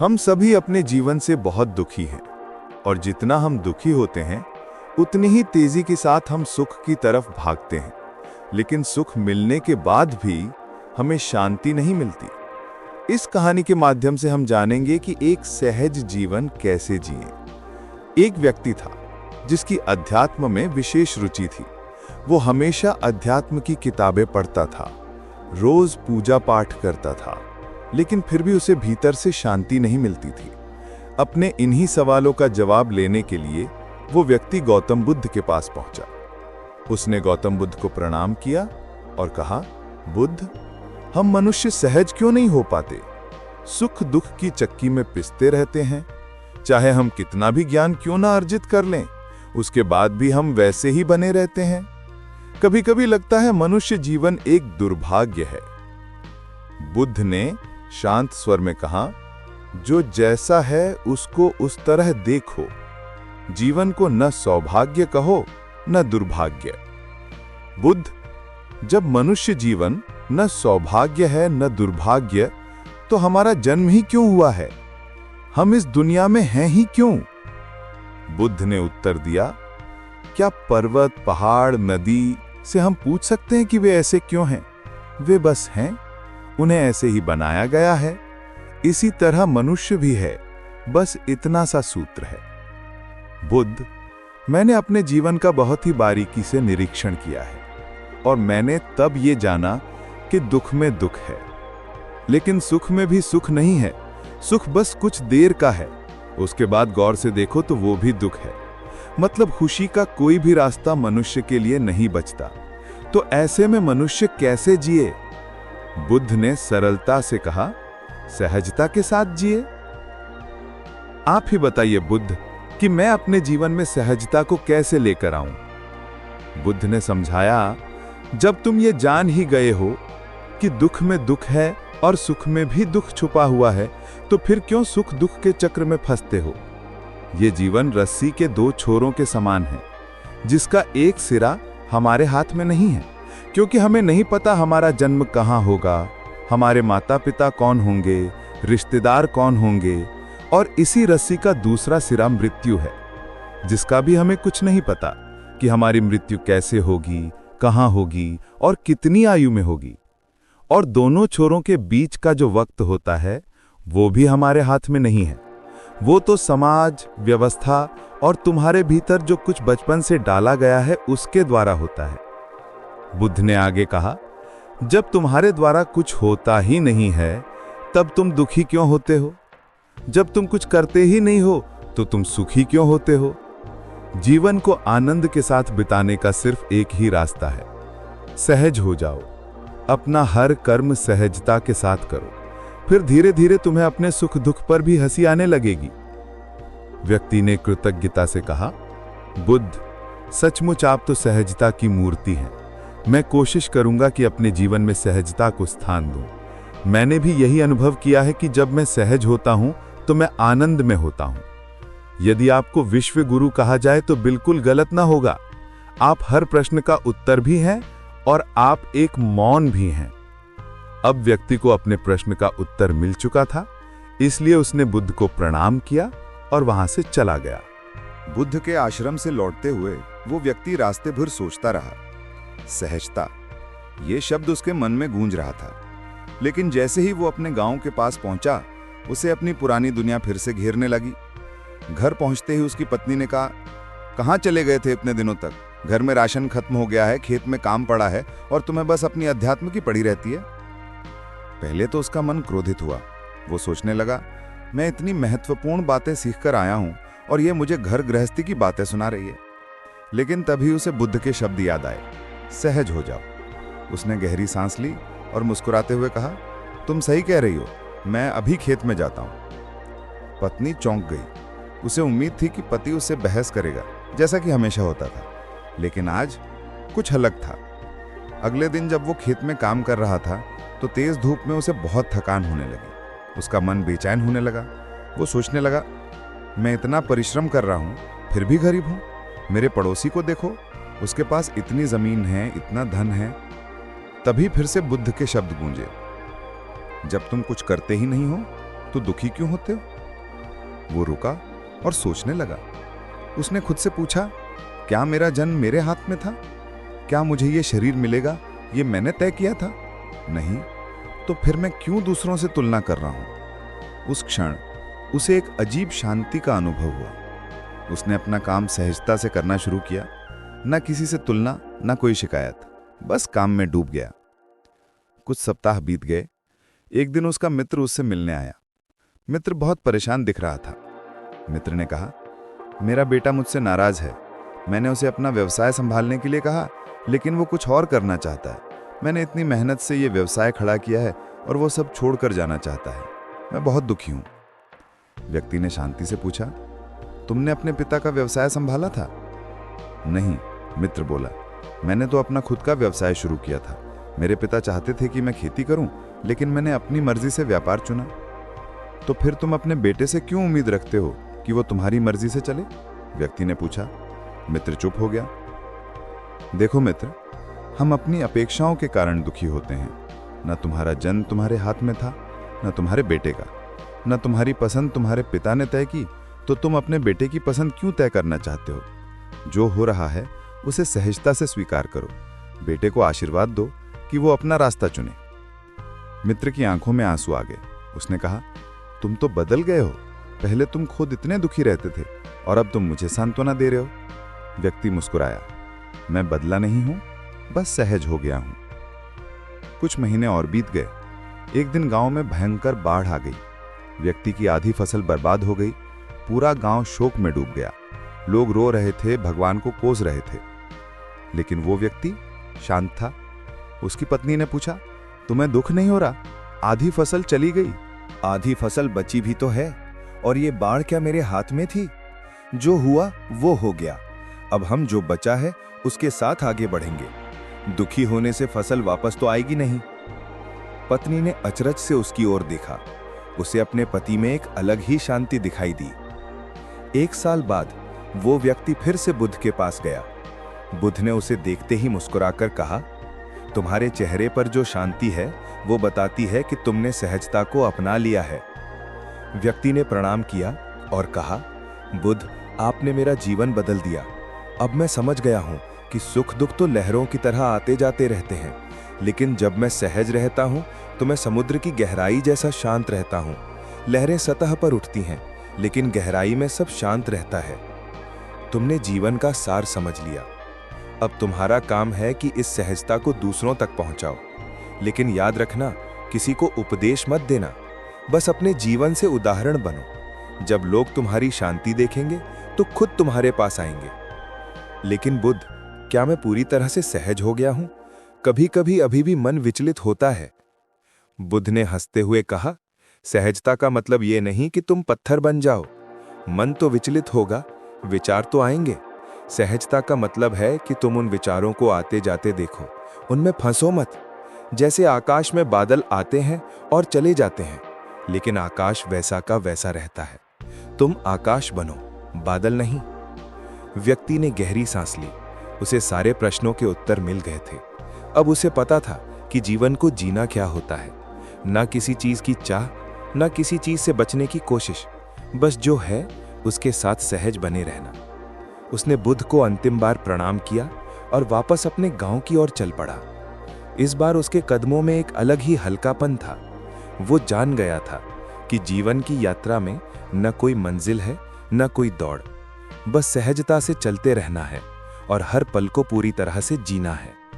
हम सभी अपने जीवन से बहुत दुखी हैं और जितना हम दुखी होते हैं उतनी ही तेजी के साथ हम सुख की तरफ भागते हैं। लेकिन सुख मिलने के बाद भी हमें शांति नहीं मिलती। इस कहानी के माध्यम से हम जानेंगे कि एक सहज जीवन कैसे जिए। एक व्यक्ति था जिसकी अध्यात्म में विशेष रुचि थी। वो हमेशा अध्यात्म की किताबें पढ़ता था, रोज पूजा पाठ करता था, लेकिन फिर भी उसे भीतर से शांति नहीं मिलती थी। अपने इन्हीं सवालों का जवाब लेने के लिए वो व्यक्ति गौतम बुद्ध के पास पहुंचा। उसने गौतम बुद्ध को प्रणाम किया और कहा, बुद्ध, हम मनुष्य सहज क्यों नहीं हो पाते? सुख दुख की चक्की में पिसते रहते हैं। चाहे हम कितना भी ज्ञान क्यों ना अर्जित कर लें, उसके बाद भी हम वैसे ही बने रहते हैं। कभी कभी लगता है मनुष्य जीवन एक दुर्भाग्य है। बुद्ध ने शांत स्वर में कहा, जो जैसा है उसको उस तरह देखो। जीवन को न सौभाग्य कहो न दुर्भाग्य। बुद्ध, जब मनुष्य जीवन न सौभाग्य है न दुर्भाग्य, तो हमारा जन्म ही क्यों हुआ है? हम इस दुनिया में हैं ही क्यों? बुद्ध ने उत्तर दिया, क्या पर्वत, पहाड़, नदी से हम पूछ सकते हैं कि वे ऐसे क्यों हैं? वे बस हैं, उन्हें ऐसे ही बनाया गया है। इसी तरह मनुष्य भी है, बस इतना सा सूत्र है। बुद्ध, मैंने अपने जीवन का बहुत ही बारीकी से निरीक्षण किया है और मैंने तब ये जाना कि दुख में दुख है, लेकिन सुख में भी सुख नहीं है। सुख बस कुछ देर का है, उसके बाद गौर से देखो तो वो भी दुख है। मतलब खुशी का कोई भी रास्ता मनुष्य के लिए नहीं बचता। तो ऐसे में मनुष्य कैसे जिए? बुद्ध ने सरलता से कहा, सहजता के साथ जिए। आप ही बताइए बुद्ध कि मैं अपने जीवन में सहजता को कैसे लेकर आऊं? बुद्ध ने समझाया, जब तुम ये जान ही गए हो कि दुख में दुख है और सुख में भी दुख छुपा हुआ है, तो फिर क्यों सुख दुख के चक्र में फंसते हो? ये जीवन रस्सी के दो छोरों के समान है, जिसका एक सिरा हमारे हाथ में नहीं है, क्योंकि हमें नहीं पता हमारा जन्म कहाँ होगा, हमारे माता पिता कौन होंगे, रिश्तेदार कौन होंगे, और इसी रस्सी का दूसरा सिरा मृत्यु है, जिसका भी हमें कुछ नहीं पता कि हमारी मृत्यु कैसे होगी, कहाँ होगी और कितनी आयु में होगी। और दोनों छोरों के बीच का जो वक्त होता है वो भी हमारे हाथ में नहीं है। वो तो समाज, व्यवस्था और तुम्हारे भीतर जो कुछ बचपन से डाला गया है उसके द्वारा होता है। बुद्ध ने आगे कहा, जब तुम्हारे द्वारा कुछ होता ही नहीं है तब तुम दुखी क्यों होते हो? जब तुम कुछ करते ही नहीं हो तो तुम सुखी क्यों होते हो? जीवन को आनंद के साथ बिताने का सिर्फ एक ही रास्ता है, सहज हो जाओ। अपना हर कर्म सहजता के साथ करो, फिर धीरे धीरे तुम्हें अपने सुख दुख पर भी हंसी आने लगेगी। व्यक्ति ने कृतज्ञता से कहा, बुद्ध, सचमुच आप तो सहजता की मूर्ति हैं। मैं कोशिश करूंगा कि अपने जीवन में सहजता को स्थान दूं। मैंने भी यही अनुभव किया है कि जब मैं सहज होता हूं तो मैं आनंद में होता हूं। यदि आपको विश्व गुरु कहा जाए तो बिल्कुल गलत ना होगा। आप हर प्रश्न का उत्तर भी हैं और आप एक मौन भी हैं। अब व्यक्ति को अपने प्रश्न का उत्तर मिल चुका था, इसलिए उसने बुद्ध को प्रणाम किया और वहां से चला गया। बुद्ध के आश्रम से लौटते हुए वो व्यक्ति रास्ते भर सोचता रहा। सहजता, ये शब्द उसके मन में गूंज रहा था। लेकिन जैसे ही वो अपने गांव के पास पहुंचा, उसे अपनी पुरानी दुनिया फिर से घेरने लगी। घर पहुंचते ही उसकी पत्नी ने कहा, कहाँ चले गए थे इतने दिनों तक? घर में राशन खत्म हो गया है, खेत में काम पड़ा है और तुम्हें बस अपनी अध्यात्म की पड़ी रहती है। पहले तो उसका मन क्रोधित हुआ। वो सोचने लगा, मैं इतनी महत्वपूर्ण बातें सीखकर आया हूं और ये मुझे घर गृहस्थी की बातें सुना रही है। लेकिन तभी उसे बुद्ध के शब्द याद आए, सहज हो जाओ। उसने गहरी सांस ली और मुस्कुराते हुए कहा, तुम सही कह रही हो, मैं अभी खेत में जाता हूं। पत्नी चौंक गई। उसे उम्मीद थी कि पति उससे बहस करेगा, जैसा कि हमेशा होता था, लेकिन आज कुछ अलग था। अगले दिन जब वो खेत में काम कर रहा था तो तेज धूप में उसे बहुत थकान होने लगी। उसका मन बेचैन होने लगा। वो सोचने लगा, मैं इतना परिश्रम कर रहा हूं फिर भी गरीब हूं। मेरे पड़ोसी को देखो, उसके पास इतनी जमीन है, इतना धन है। तभी फिर से बुद्ध के शब्द गूंजे, जब तुम कुछ करते ही नहीं हो तो दुखी क्यों होते हो? वो रुका और सोचने लगा। उसने खुद से पूछा, क्या मेरा जन्म मेरे हाथ में था? क्या मुझे ये शरीर मिलेगा, ये मैंने तय किया था? नहीं, तो फिर मैं क्यों दूसरों से तुलना कर रहा हूं? उस क्षण उसे एक अजीब शांति का अनुभव हुआ। उसने अपना काम सहजता से करना शुरू किया, न किसी से तुलना, न कोई शिकायत, बस काम में डूब गया। कुछ सप्ताह बीत गए। एक दिन उसका मित्र उससे मिलने आया। मित्र बहुत परेशान दिख रहा था। मित्र ने कहा, मेरा बेटा मुझसे नाराज है। मैंने उसे अपना व्यवसाय संभालने के लिए कहा, लेकिन वो कुछ और करना चाहता है। मैंने इतनी मेहनत से ये व्यवसाय खड़ा किया है और वो सब छोड़कर जाना चाहता है। मैं बहुत दुखी हूं। व्यक्ति ने शांति से पूछा, तुमने अपने पिता का व्यवसाय संभाला था? नहीं, मित्र बोला, मैंने तो अपना खुद का व्यवसाय शुरू किया था। मेरे पिता चाहते थे कि मैं खेती करूं, लेकिन मैंने अपनी मर्जी से व्यापार चुना। तो फिर तुम अपने बेटे से क्यों उम्मीद रखते हो कि वो तुम्हारी मर्जी से चले? व्यक्ति ने पूछा। मित्र चुप हो गया। देखो मित्र, हम अपनी अपेक्षाओं के कारण दुखी होते हैं। न तुम्हारा जन्म तुम्हारे हाथ में था, न तुम्हारे बेटे का। न तुम्हारी पसंद तुम्हारे पिता ने तय की, तो तुम अपने बेटे की पसंद क्यों तय करना चाहते हो? जो हो रहा है उसे सहजता से स्वीकार करो। बेटे को आशीर्वाद दो कि वो अपना रास्ता चुने। मित्र की आंखों में आंसू आ गए। उसने कहा, तुम तो बदल गए हो। पहले तुम खुद इतने दुखी रहते थे और अब तुम मुझे सांत्वना दे रहे हो। व्यक्ति मुस्कुराया, मैं बदला नहीं हूं, बस सहज हो गया हूं। कुछ महीने और बीत गए। एक दिन गांव में भयंकर बाढ़ आ गई। व्यक्ति की आधी फसल बर्बाद हो गई। पूरा गांव शोक में डूब गया। लोग रो रहे थे, भगवान को कोस रहे थे। लेकिन वो व्यक्ति शांत था। उसकी पत्नी ने पूछा, तुम्हें दुख नहीं हो रहा? आधी फसल चली गई, आधी फसल बची भी तो है, और ये बाढ़ क्या मेरे हाथ में थी? जो हुआ वो हो गया। अब हम जो बचा है उसके साथ आगे बढ़ेंगे। दुखी होने से फसल वापस तो आएगी नहीं। पत्नी ने अचरज से उसकी ओर देखा। उसे अपने पति में एक अलग ही शांति दिखाई दी। 1 साल बाद वो व्यक्ति फिर से बुद्ध के पास गया। बुद्ध ने उसे देखते ही मुस्कुराकर कहा, तुम्हारे चेहरे पर जो शांति है वो बताती है कि तुमने सहजता को अपना लिया है। व्यक्ति ने प्रणाम किया और कहा, बुद्ध, आपने मेरा जीवन बदल दिया। अब मैं समझ गया हूं कि सुख दुख तो लहरों की तरह आते जाते रहते हैं, लेकिन जब मैं सहज रहता हूं तो मैं समुद्र की गहराई जैसा शांत रहता हूं। लहरें सतह पर उठती हैं, लेकिन गहराई में सब शांत रहता है। तुमने जीवन का सार समझ लिया। अब तुम्हारा काम है कि इस सहजता को दूसरों तक पहुंचाओ। लेकिन याद रखना, किसी को उपदेश मत देना, बस अपने जीवन से उदाहरण बनो। जब लोग तुम्हारी शांति देखेंगे तो खुद तुम्हारे पास आएंगे। लेकिन बुद्ध, क्या मैं पूरी तरह से सहज हो गया हूं? कभी कभी अभी भी मन विचलित होता है। बुद्ध ने हंसते हुए कहा, सहजता का मतलब यह नहीं कि तुम पत्थर बन जाओ। मन तो विचलित होगा, विचार तो आएंगे। सहजता का मतलब है कि तुम उन विचारों को आते जाते देखो, उनमें फंसो मत। जैसे आकाश में बादल आते हैं और चले जाते हैं, लेकिन आकाश वैसा का वैसा रहता है। तुम आकाश बनो, बादल नहीं। व्यक्ति ने गहरी सांस ली। उसे सारे प्रश्नों के उत्तर मिल गए थे। अब उसे पता था कि जीवन को जीना क्या होता है। ना किसी चीज की चाह, ना किसी चीज से बचने की कोशिश, बस जो है उसके साथ सहज बने रहना। उसने बुद्ध को अंतिम बार प्रणाम किया और वापस अपने गांव की ओर चल पड़ा। इस बार उसके कदमों में एक अलग ही हल्कापन था। वो जान गया था कि जीवन की यात्रा में न कोई मंजिल है, न कोई दौड़, बस सहजता से चलते रहना है और हर पल को पूरी तरह से जीना है।